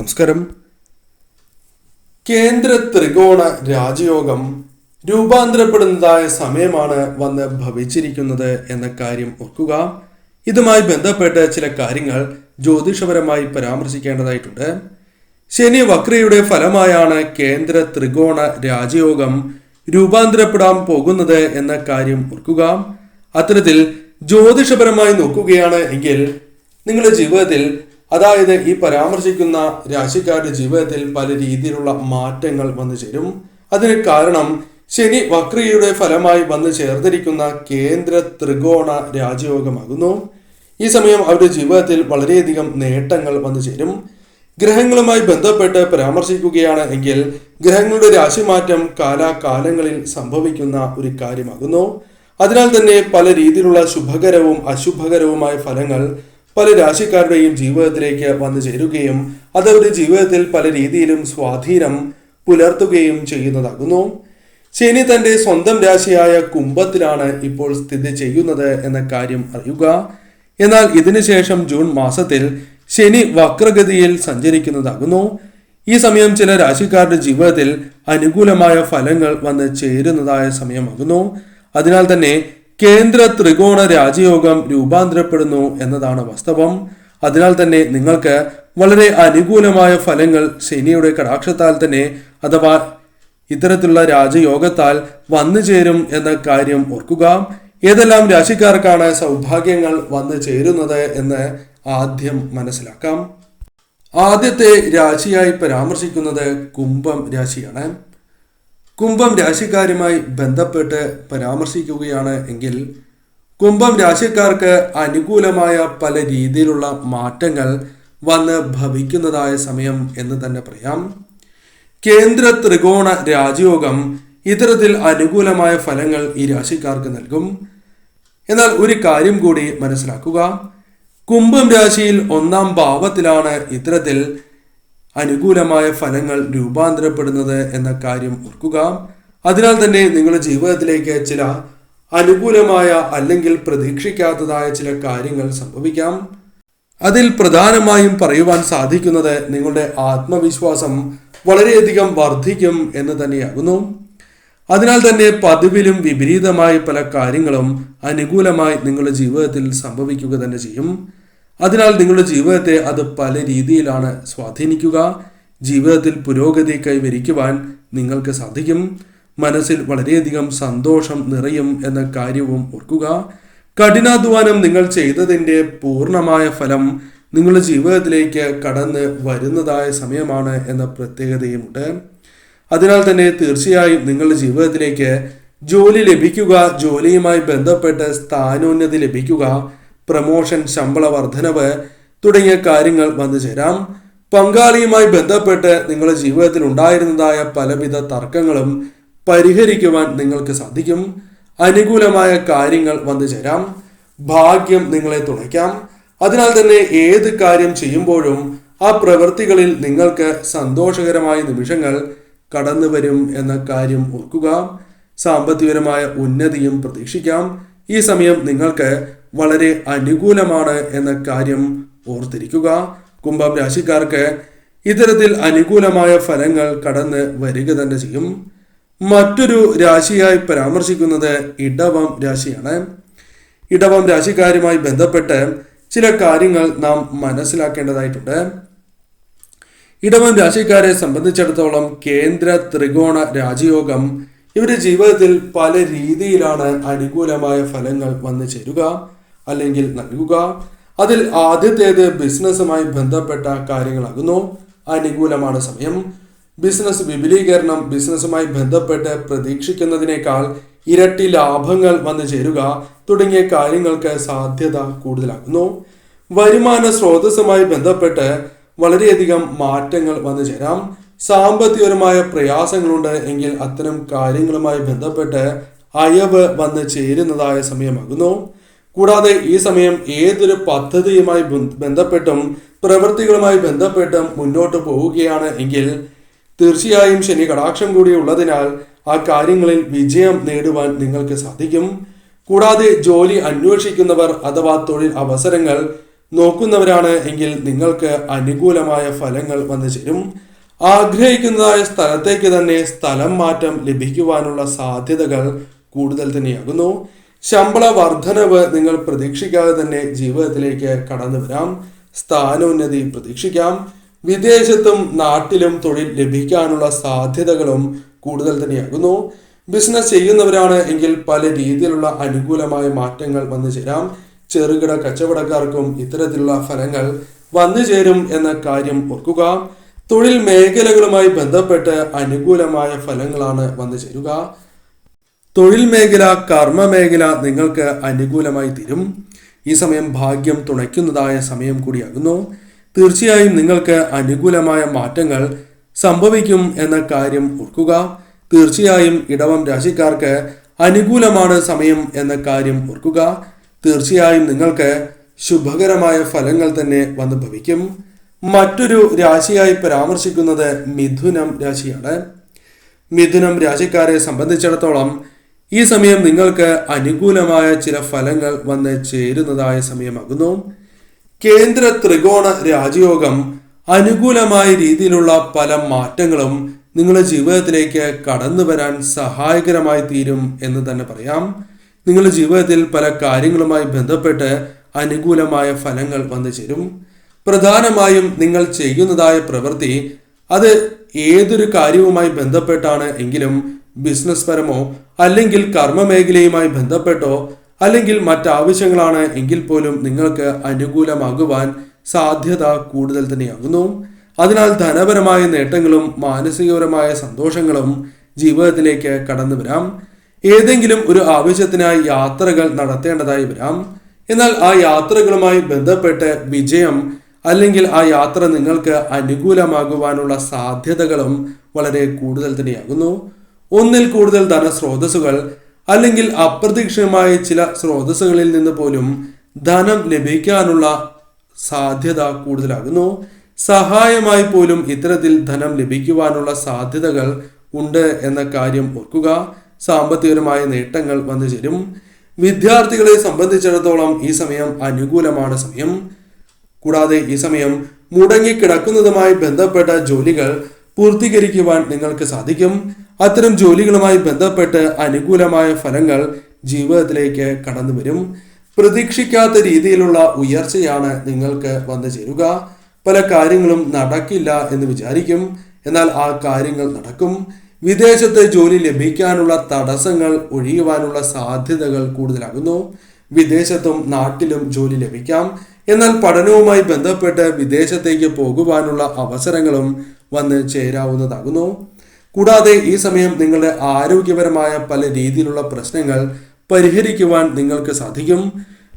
നമസ്കാരം. കേന്ദ്ര ത്രികോണ രാജയോഗം രൂപാന്തരപ്പെടുന്നതായ സമയമാണ് വന്ന് ഭവിച്ചിരിക്കുന്നത് എന്ന കാര്യം ഓർക്കുക. ഇതുമായി ബന്ധപ്പെട്ട് ചില കാര്യങ്ങൾ ജ്യോതിഷപരമായി പരാമർശിക്കേണ്ടതായിട്ടുണ്ട്. ശനി വക്രയുടെ ഫലമായാണ് കേന്ദ്ര ത്രികോണ രാജയോഗം രൂപാന്തരപ്പെടാൻ പോകുന്നത് എന്ന കാര്യം ഓർക്കുക. അത്തരത്തിൽ ജ്യോതിഷപരമായി നോക്കുകയാണ് എങ്കിൽ നിങ്ങളുടെ ജീവിതത്തിൽ, അതായത് ഈ പരാമർശിക്കുന്ന രാശിക്കാരുടെ ജീവിതത്തിൽ പല രീതിയിലുള്ള മാറ്റങ്ങൾ വന്നു ചേരും. അതിന് കാരണം ശനി വക്രിയുടെ ഫലമായി വന്നു ചേർന്നിരിക്കുന്ന കേന്ദ്ര ത്രികോണ രാജയോഗമാകുന്നു. ഈ സമയം അവരുടെ ജീവിതത്തിൽ വളരെയധികം നേട്ടങ്ങൾ വന്നു ചേരും. ഗ്രഹങ്ങളുമായി ബന്ധപ്പെട്ട് പരാമർശിക്കുകയാണ് എങ്കിൽ ഗ്രഹങ്ങളുടെ രാശിമാറ്റം കാലാകാലങ്ങളിൽ സംഭവിക്കുന്ന ഒരു കാര്യമാകുന്നു. അതിനാൽ തന്നെ പല രീതിയിലുള്ള ശുഭകരവും അശുഭകരവുമായ ഫലങ്ങൾ പല രാശിക്കാരുടെയും ജീവിതത്തിലേക്ക് വന്നു ചേരുകയും അതവരുടെ ജീവിതത്തിൽ പല രീതിയിലും സ്വാധീനം പുലർത്തുകയും ചെയ്യുന്നതാകുന്നു. ശനി തന്റെ സ്വന്തം രാശിയായ കുംഭത്തിലാണ് ഇപ്പോൾ സ്ഥിതി ചെയ്യുന്നത് എന്ന കാര്യം അറിയുക. എന്നാൽ ഇതിനുശേഷം ജൂൺ മാസത്തിൽ ശനി വക്രഗതിയിൽ സഞ്ചരിക്കുന്നതാകുന്നു. ഈ സമയം ചില രാശിക്കാരുടെ ജീവിതത്തിൽ അനുകൂലമായ ഫലങ്ങൾ വന്ന് ചേരുന്നതായ സമയമാകുന്നു. അതിനാൽ തന്നെ കേന്ദ്ര ത്രികോണ രാജയോഗം രൂപാന്തരപ്പെടുന്നു എന്നതാണ് വാസ്തവം. അതിനാൽ തന്നെ നിങ്ങൾക്ക് വളരെ അനുകൂലമായ ഫലങ്ങൾ ശനിയുടെ കടാക്ഷത്താൽ തന്നെ, അഥവാ ഇത്തരത്തിലുള്ള രാജയോഗത്താൽ വന്നു ചേരും എന്ന കാര്യം ഓർക്കുക. ഏതെല്ലാം രാശിക്കാർക്കാണ് സൗഭാഗ്യങ്ങൾ വന്നു ചേരുന്നത് എന്ന് ആദ്യം മനസ്സിലാക്കാം. ആദ്യത്തെ രാശിയായി പരാമർശിക്കുന്നത് കുംഭം രാശിയാണ്. കുംഭം രാശിക്കാരുമായി ബന്ധപ്പെട്ട് പരാമർശിക്കുകയാണ് എങ്കിൽ കുംഭം രാശിക്കാർക്ക് അനുകൂലമായ പല രീതിയിലുള്ള മാറ്റങ്ങൾ വന്ന് ഭവിക്കുന്നതായ സമയം എന്ന് തന്നെ പറയാം. കേന്ദ്ര ത്രികോണ രാജയോഗം ഇത്തരത്തിൽ അനുകൂലമായ ഫലങ്ങൾ ഈ രാശിക്കാർക്ക് നൽകും. എന്നാൽ ഒരു കാര്യം കൂടി മനസ്സിലാക്കുക, കുംഭം രാശിയിൽ 1-ാം ഭാവത്തിലാണ് ഇത്തരത്തിൽ അനുകൂലമായ ഫലങ്ങൾ രൂപാന്തരപ്പെടുന്നത് എന്ന കാര്യം ഓർക്കുക. അതിനാൽ തന്നെ നിങ്ങളുടെ ജീവിതത്തിലേക്ക് ചില അനുകൂലമായ അല്ലെങ്കിൽ പ്രതീക്ഷിക്കാത്തതായ ചില കാര്യങ്ങൾ സംഭവിക്കാം. അതിൽ പ്രധാനമായും പറയുവാൻ സാധിക്കുന്നത് നിങ്ങളുടെ ആത്മവിശ്വാസം വളരെയധികം വർദ്ധിക്കും എന്ന് തന്നെയാകുന്നു. അതിനാൽ തന്നെ പതിവിലും വിപരീതമായ പല കാര്യങ്ങളും അനുകൂലമായി നിങ്ങളുടെ ജീവിതത്തിൽ സംഭവിക്കുക തന്നെ ചെയ്യും. അതിനാൽ നിങ്ങളുടെ ജീവിതത്തെ അത് പല രീതിയിലാണ് സ്വാധീനിക്കുക. ജീവിതത്തിൽ പുരോഗതി കൈവരിക്കുവാൻ നിങ്ങൾക്ക് സാധിക്കും. മനസ്സിൽ വളരെയധികം സന്തോഷം നിറയും എന്ന കാര്യവും ഓർക്കുക. കഠിനാധ്വാനം നിങ്ങൾ ചെയ്തതിൻ്റെ പൂർണ്ണമായ ഫലം നിങ്ങളുടെ ജീവിതത്തിലേക്ക് കടന്ന് വരുന്നതായ സമയമാണ് എന്ന പ്രത്യേകതയുമുണ്ട്. അതിനാൽ തന്നെ തീർച്ചയായും നിങ്ങളുടെ ജീവിതത്തിലേക്ക് ജോലി ലഭിക്കുക, ജോലിയുമായി ബന്ധപ്പെട്ട് സ്ഥാനോന്നതി ലഭിക്കുക, പ്രമോഷൻ, ശമ്പള വർധനവ് തുടങ്ങിയ കാര്യങ്ങൾ വന്നു ചേരാം. പങ്കാളിയുമായി ബന്ധപ്പെട്ട് നിങ്ങളുടെ ജീവിതത്തിൽ ഉണ്ടായിരുന്നതായ പലവിധ തർക്കങ്ങളും പരിഹരിക്കുവാൻ നിങ്ങൾക്ക് സാധിക്കും. അനുകൂലമായ കാര്യങ്ങൾ വന്നു ചേരാം. ഭാഗ്യം നിങ്ങളെ തുണയ്ക്കാം. അതിനാൽ തന്നെ ഏത് കാര്യം ചെയ്യുമ്പോഴും ആ പ്രവൃത്തികളിൽ നിങ്ങൾക്ക് സന്തോഷകരമായ നിമിഷങ്ങൾ കടന്നു വരും എന്ന കാര്യം ഓർക്കുക. സാമ്പത്തികപരമായ ഉന്നതിയും പ്രതീക്ഷിക്കാം. ഈ സമയം നിങ്ങൾക്ക് വളരെ അനുകൂലമാണ് എന്ന കാര്യം ഓർത്തിരിക്കുക. കുംഭം രാശിക്കാർക്ക് ഇത്തരത്തിൽ അനുകൂലമായ ഫലങ്ങൾ കടന്ന് വരിക തന്നെ ചെയ്യും. മറ്റൊരു രാശിയായി പരാമർശിക്കുന്നത് ഇടവം രാശിയാണ്. ഇടവം രാശിക്കാരുമായി ബന്ധപ്പെട്ട് ചില കാര്യങ്ങൾ നാം മനസ്സിലാക്കേണ്ടതായിട്ടുണ്ട്. ഇടവം രാശിക്കാരെ സംബന്ധിച്ചിടത്തോളം കേന്ദ്ര ത്രികോണ രാജയോഗം ഇവരുടെ ജീവിതത്തിൽ പല രീതിയിലാണ് അനുകൂലമായ ഫലങ്ങൾ വന്നു ചേരുക അല്ലെങ്കിൽ നൽകുക. അതിൽ ആദ്യത്തേത് ബിസിനസ്സുമായി ബന്ധപ്പെട്ട കാര്യങ്ങളാകുന്നു. അനുകൂലമാണ് സമയം. ബിസിനസ് വിപുലീകരണം, ബിസിനസ്സുമായി ബന്ധപ്പെട്ട് പ്രതീക്ഷിക്കുന്നതിനേക്കാൾ ഇരട്ടി ലാഭങ്ങൾ വന്നു ചേരുക തുടങ്ങിയ കാര്യങ്ങൾക്ക് സാധ്യത കൂടുതലാകുന്നു. വരുമാന സ്രോതസ്സുമായി ബന്ധപ്പെട്ട് വളരെയധികം മാറ്റങ്ങൾ വന്നു ചേരാം. സാമ്പത്തികപരമായ പ്രയാസങ്ങളുണ്ട് എങ്കിൽ അത്തരം കാര്യങ്ങളുമായി ബന്ധപ്പെട്ട് അയവ് വന്ന് ചേരുന്നതായ സമയമാകുന്നു. കൂടാതെ ഈ സമയം ഏതൊരു പദ്ധതിയുമായി ബന്ധപ്പെട്ടും പ്രവൃത്തികളുമായി ബന്ധപ്പെട്ടും മുന്നോട്ട് പോവുകയാണ് എങ്കിൽ തീർച്ചയായും ശനി കടാക്ഷം കൂടി ഉള്ളതിനാൽ ആ കാര്യങ്ങളിൽ വിജയം നേടുവാൻ നിങ്ങൾക്ക് സാധിക്കും. കൂടാതെ ജോലി അന്വേഷിക്കുന്നവർ അഥവാ തൊഴിൽ അവസരങ്ങൾ നോക്കുന്നവരാണ് എങ്കിൽ നിങ്ങൾക്ക് അനുകൂലമായ ഫലങ്ങൾ വന്നു ചേരും. ആഗ്രഹിക്കുന്നതായ സ്ഥലത്തേക്ക് തന്നെ സ്ഥലം മാറ്റം ലഭിക്കുവാനുള്ള സാധ്യതകൾ കൂടുതൽ തന്നെയാകുന്നു. ശമ്പള വർധനവ് നിങ്ങൾ പ്രതീക്ഷിക്കാതെ തന്നെ ജീവിതത്തിലേക്ക് കടന്നു വരാം. സ്ഥാനോന്നതി പ്രതീക്ഷിക്കാം. വിദേശത്തും നാട്ടിലും തൊഴിൽ ലഭിക്കാനുള്ള സാധ്യതകളും കൂടുതൽ തന്നെയാകുന്നു. ബിസിനസ് ചെയ്യുന്നവരാണ് എങ്കിൽ പല രീതിയിലുള്ള അനുകൂലമായ മാറ്റങ്ങൾ വന്നു ചേരാം. ചെറുകിട കച്ചവടക്കാർക്കും ഇത്തരത്തിലുള്ള ഫലങ്ങൾ വന്നു ചേരും എന്ന കാര്യം ഓർക്കുക. തൊഴിൽ മേഖലകളുമായി ബന്ധപ്പെട്ട് അനുകൂലമായ ഫലങ്ങളാണ് വന്നു ചേരുക. തൊഴിൽ മേഖല, കർമ്മ മേഖല നിങ്ങൾക്ക് അനുകൂലമായി തീരും. ഈ സമയം ഭാഗ്യം തുണയ്ക്കുന്നതായ സമയം കൂടിയാകുന്നു. തീർച്ചയായും നിങ്ങൾക്ക് അനുകൂലമായ മാറ്റങ്ങൾ സംഭവിക്കും എന്ന കാര്യം ഓർക്കുക. തീർച്ചയായും ഇടവം രാശിക്കാർക്ക് അനുകൂലമാണ് സമയം എന്ന കാര്യം ഓർക്കുക. തീർച്ചയായും നിങ്ങൾക്ക് ശുഭകരമായ ഫലങ്ങൾ തന്നെ വന്നു ഭവിക്കും. മറ്റൊരു രാശിയായി പരാമർശിക്കുന്നത് മിഥുനം രാശിയാണ്. മിഥുനം രാശിക്കാരെ സംബന്ധിച്ചിടത്തോളം ഈ സമയം നിങ്ങൾക്ക് അനുകൂലമായ ചില ഫലങ്ങൾ വന്ന് ചേരുന്നതായ സമയമാകുന്നു. കേന്ദ്ര ത്രികോണ രാജയോഗം അനുകൂലമായ രീതിയിലുള്ള പല മാറ്റങ്ങളും നിങ്ങളുടെ ജീവിതത്തിലേക്ക് കടന്നു വരാൻ സഹായകരമായി തീരും എന്ന് തന്നെ പറയാം. നിങ്ങളുടെ ജീവിതത്തിൽ പല കാര്യങ്ങളുമായി ബന്ധപ്പെട്ട് അനുകൂലമായ ഫലങ്ങൾ വന്നു ചേരും. പ്രധാനമായും നിങ്ങൾ ചെയ്യുന്നതായ പ്രവൃത്തി അത് ഏതൊരു കാര്യവുമായി ബന്ധപ്പെട്ടാണ് എങ്കിലും ബിസിനസ് പരമോ അല്ലെങ്കിൽ കർമ്മ മേഖലയുമായി ബന്ധപ്പെട്ടോ അല്ലെങ്കിൽ മറ്റാവശ്യങ്ങളാണ് എങ്കിൽ പോലും നിങ്ങൾക്ക് അനുകൂലമാകുവാൻ സാധ്യത കൂടുതൽ തന്നെയാകുന്നു. അതിനാൽ ധനപരമായ നേട്ടങ്ങളും മാനസികപരമായ സന്തോഷങ്ങളും ജീവിതത്തിലേക്ക് കടന്നു വരാം. ഏതെങ്കിലും ഒരു ആവശ്യത്തിനായി യാത്രകൾ നടത്തേണ്ടതായി വരാം. എന്നാൽ ആ യാത്രകളുമായി ബന്ധപ്പെട്ട് വിജയം അല്ലെങ്കിൽ ആ യാത്ര നിങ്ങൾക്ക് അനുകൂലമാകുവാനുള്ള സാധ്യതകളും വളരെ കൂടുതൽ തന്നെയാകുന്നു. ഒന്നിൽ കൂടുതൽ ധനസ്രോതസ്സുകൾ അല്ലെങ്കിൽ അപ്രതീക്ഷിതമായ ചില സ്രോതസ്സുകളിൽ നിന്ന് പോലും ധനം ലഭിക്കാനുള്ള സാധ്യത കൂടുതലാകുന്നു. സഹായമായി പോലും ഇത്തരത്തിൽ ധനം ലഭിക്കുവാനുള്ള സാധ്യതകൾ ഉണ്ട് എന്ന കാര്യം ഓർക്കുക. സാമ്പത്തികപരമായ നേട്ടങ്ങൾ വന്നു ചേരും. വിദ്യാർത്ഥികളെ സംബന്ധിച്ചിടത്തോളം ഈ സമയം അനുകൂലമാണ് സമയം. കൂടാതെ ഈ സമയം മുടങ്ങിക്കിടക്കുന്നതുമായി ബന്ധപ്പെട്ട ജോലികൾ പൂർത്തീകരിക്കുവാൻ നിങ്ങൾക്ക് സാധിക്കും. അത്തരം ജോലികളുമായി ബന്ധപ്പെട്ട് അനുകൂലമായ ഫലങ്ങൾ ജീവിതത്തിലേക്ക് കടന്നു വരും. പ്രതീക്ഷിക്കാത്ത രീതിയിലുള്ള ഉയർച്ചയാണ് നിങ്ങൾക്ക് വന്നു ചേരുക. പല കാര്യങ്ങളും നടക്കില്ല എന്ന് വിചാരിക്കും, എന്നാൽ ആ കാര്യങ്ങൾ നടക്കും. വിദേശത്ത് ജോലി ലഭിക്കാനുള്ള തടസ്സങ്ങൾ ഒഴിയുവാനുള്ള സാധ്യതകൾ കൂടുതലാകുന്നു. വിദേശത്തും നാട്ടിലും ജോലി ലഭിക്കാം. എന്നാൽ പഠനവുമായി ബന്ധപ്പെട്ട് വിദേശത്തേക്ക് പോകുവാനുള്ള അവസരങ്ങളും വന്ന് ചേരാവുന്നതാകുന്നു. കൂടാതെ ഈ സമയം നിങ്ങളുടെ ആരോഗ്യപരമായ പല രീതിയിലുള്ള പ്രശ്നങ്ങൾ പരിഹരിക്കുവാൻ നിങ്ങൾക്ക് സാധിക്കും.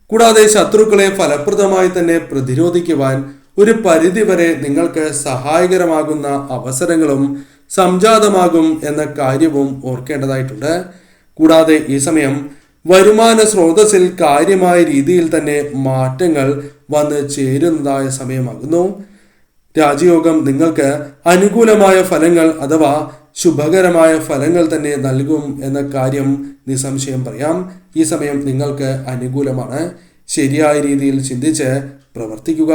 കൂടാതെ ശത്രുക്കളെ ഫലപ്രദമായി തന്നെ പ്രതിരോധിക്കുവാൻ ഒരു പരിധിവരെ നിങ്ങൾക്ക് സഹായകരമാകുന്ന അവസരങ്ങളും സംജാതമാകും എന്ന കാര്യവും ഓർക്കേണ്ടതായിട്ടുണ്ട്. കൂടാതെ ഈ സമയം വരുമാന സ്രോതസ്സിൽ കാര്യമായ രീതിയിൽ തന്നെ മാറ്റങ്ങൾ വന്ന് ചേരുന്നതായ സമയമാകുന്നു. രാജയോഗം നിങ്ങൾക്ക് അനുകൂലമായ ഫലങ്ങൾ അഥവാ ശുഭകരമായ ഫലങ്ങൾ തന്നെ നൽകും എന്ന കാര്യം നിസ്സംശയം പറയാം. ഈ സമയം നിങ്ങൾക്ക് അനുകൂലമാണ്. ശരിയായ രീതിയിൽ ചിന്തിച്ച് പ്രവർത്തിക്കുക.